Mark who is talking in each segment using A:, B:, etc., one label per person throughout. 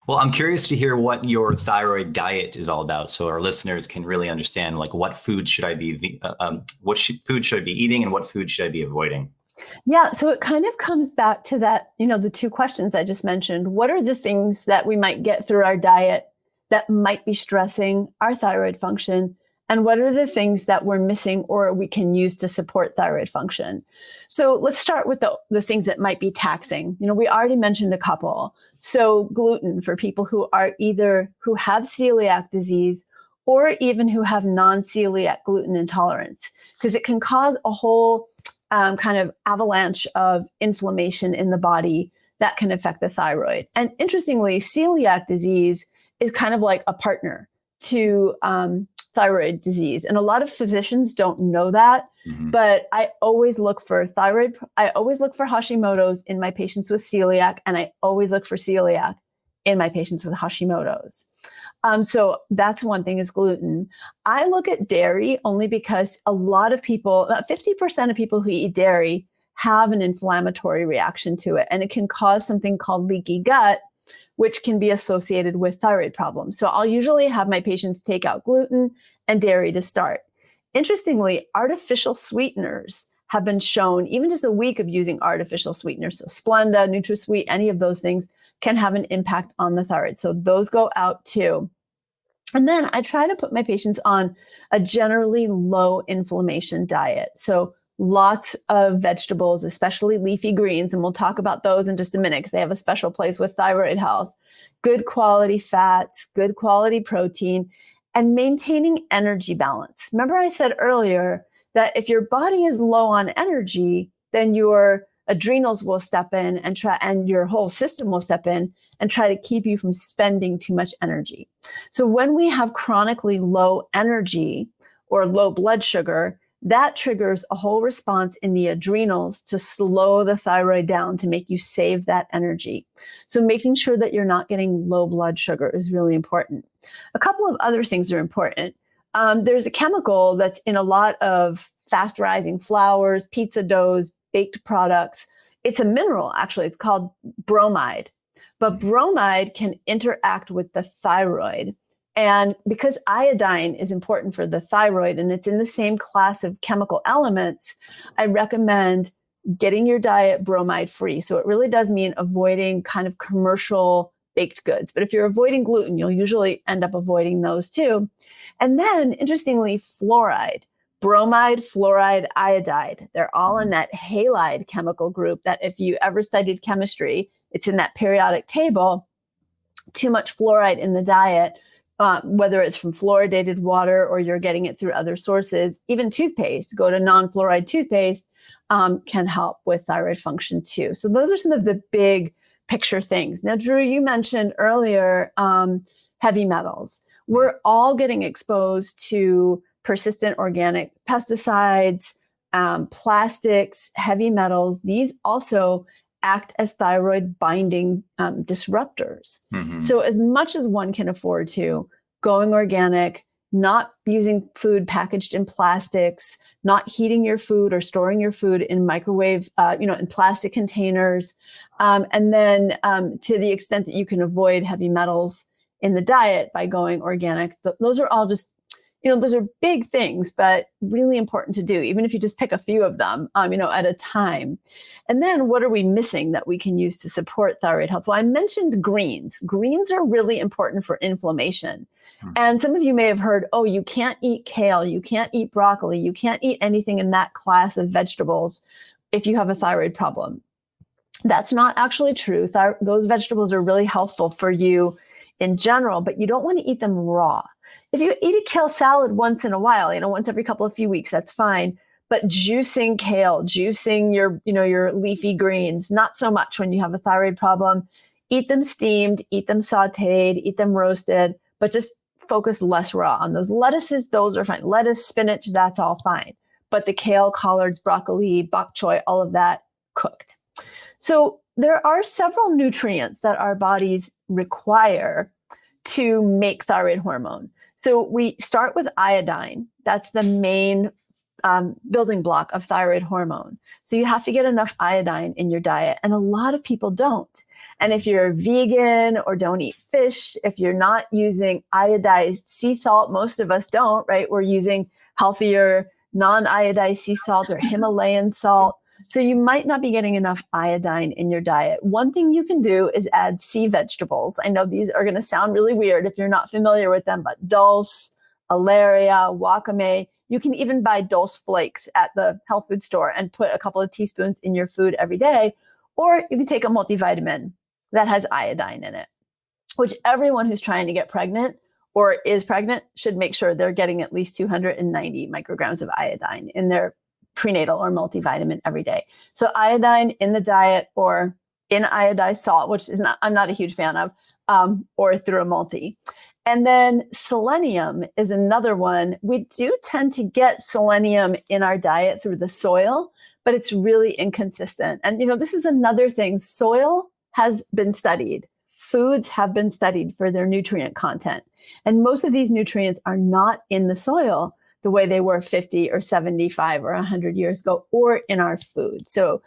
A: Well, I'm curious to hear what your thyroid diet is all about, so our listeners can really understand, like, what food should I be, food should I be eating, and what food should I be avoiding?
B: Yeah, so it kind of comes back to that, the two questions I just mentioned. What are the things that we might get through our diet that might be stressing our thyroid function? And what are the things that we're missing or we can use to support thyroid function? So let's start with the things that might be taxing. We already mentioned a couple. So gluten for people who have celiac disease or even who have non-celiac gluten intolerance, because it can cause a whole kind of avalanche of inflammation in the body that can affect the thyroid. And interestingly, celiac disease is kind of like a partner to thyroid disease. And a lot of physicians don't know that, but I always look for Hashimoto's in my patients with celiac, and I always look for celiac in my patients with Hashimoto's. So that's one thing is gluten. I look at dairy only because a lot of people, about 50% of people who eat dairy have an inflammatory reaction to it. And it can cause something called leaky gut, which can be associated with thyroid problems. So I'll usually have my patients take out gluten and dairy to start. Interestingly, artificial sweeteners have been shown, even just a week of using artificial sweeteners, so Splenda, NutraSweet, any of those things can have an impact on the thyroid. So those go out too. And then I try to put my patients on a generally low inflammation diet. So lots of vegetables, especially leafy greens, and we'll talk about those in just a minute because they have a special place with thyroid health. Good quality fats, good quality protein, and maintaining energy balance. Remember I said earlier that if your body is low on energy, then your adrenals will step in and your whole system will step in and try to keep you from spending too much energy. So when we have chronically low energy or low blood sugar, that triggers a whole response in the adrenals to slow the thyroid down to make you save that energy. So making sure that you're not getting low blood sugar is really important. A couple of other things are important. There's a chemical that's in a lot of fast rising flours, pizza doughs, baked products. It's a mineral, actually. It's called bromide. But bromide can interact with the thyroid. And because iodine is important for the thyroid and it's in the same class of chemical elements, I recommend getting your diet bromide free. So it really does mean avoiding kind of commercial baked goods. But if you're avoiding gluten, you'll usually end up avoiding those too. And then, interestingly, fluoride. Bromide, fluoride, iodide. They're all in that halide chemical group that if you ever studied chemistry, it's in that periodic table. Too much fluoride in the diet, whether it's from fluoridated water or you're getting it through other sources, even toothpaste, go to non-fluoride toothpaste, can help with thyroid function too. So those are some of the big picture things. Now, Drew, you mentioned earlier heavy metals. We're all getting exposed to persistent organic pesticides, plastics, heavy metals. These also act as thyroid binding disruptors. So as much as one can afford to, going organic, not using food packaged in plastics, not heating your food or storing your food in microwave, in plastic containers. And then to the extent that you can avoid heavy metals in the diet by going organic, those are all just, those are big things, but really important to do, even if you just pick a few of them, at a time. And then what are we missing that we can use to support thyroid health? Well, I mentioned greens. Greens are really important for inflammation. And some of you may have heard, oh, you can't eat kale, you can't eat broccoli, you can't eat anything in that class of vegetables if you have a thyroid problem. That's not actually true. Those vegetables are really helpful for you in general, but you don't want to eat them raw. If you eat a kale salad once in a while, once every couple of few weeks, that's fine. But juicing kale, juicing your leafy greens, not so much when you have a thyroid problem. Eat them steamed, eat them sauteed, eat them roasted, but just focus less raw on those. Lettuces, those are fine. Lettuce, spinach, that's all fine. But the kale, collards, broccoli, bok choy, all of that cooked. So there are several nutrients that our bodies require to make thyroid hormone. So we start with iodine. That's the main building block of thyroid hormone. So you have to get enough iodine in your diet. And a lot of people don't. And if you're vegan or don't eat fish, if you're not using iodized sea salt, most of us don't, right? We're using healthier non-iodized sea salt or Himalayan salt. So you might not be getting enough iodine in your diet. One thing you can do is add sea vegetables. I know these are going to sound really weird if you're not familiar with them, but dulse, alaria, wakame. You can even buy dulse flakes at the health food store and put a couple of teaspoons in your food every day. Or you can take a multivitamin that has iodine in it, which everyone who's trying to get pregnant or is pregnant should make sure they're getting at least 290 micrograms of iodine in their prenatal or multivitamin every day. So iodine in the diet or in iodized salt, which is I'm not a huge fan of, or through a multi. And then selenium is another one. We do tend to get selenium in our diet through the soil, but it's really inconsistent. And, this is another thing. Soil has been studied. Foods have been studied for their nutrient content. And most of these nutrients are not in the soil the way they were 50 or 75 or 100 years ago, or in our food. So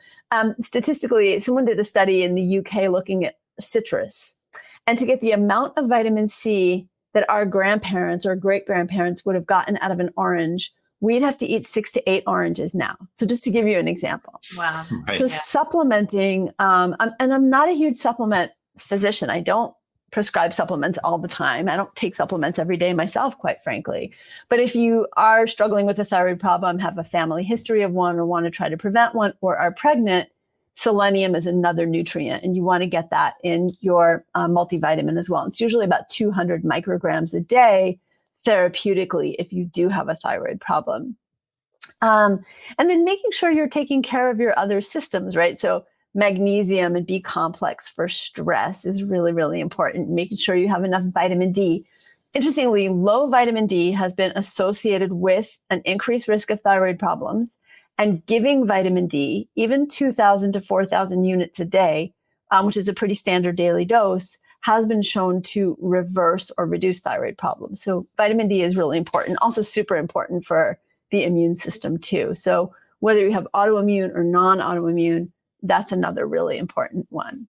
B: statistically, someone did a study in the UK looking at citrus. And to get the amount of vitamin C that our grandparents or great-grandparents would have gotten out of an orange, we'd have to eat 6 to 8 oranges now. So just to give you an example.
C: Wow.
A: Right.
B: So supplementing, and I'm not a huge supplement physician. I don't prescribe supplements all the time. I don't take supplements every day myself, quite frankly. But if you are struggling with a thyroid problem, have a family history of one, or want to try to prevent one, or are pregnant, selenium is another nutrient, and you want to get that in your multivitamin as well. It's usually about 200 micrograms a day therapeutically if you do have a thyroid problem. And then making sure you're taking care of your other systems, right? So magnesium and B complex for stress is really, really important. Making sure you have enough vitamin D. Interestingly, low vitamin D has been associated with an increased risk of thyroid problems. And giving vitamin D, even 2,000 to 4,000 units a day, which is a pretty standard daily dose, has been shown to reverse or reduce thyroid problems. So vitamin D is really important, also super important for the immune system too. So whether you have autoimmune or non-autoimmune, that's another really important one.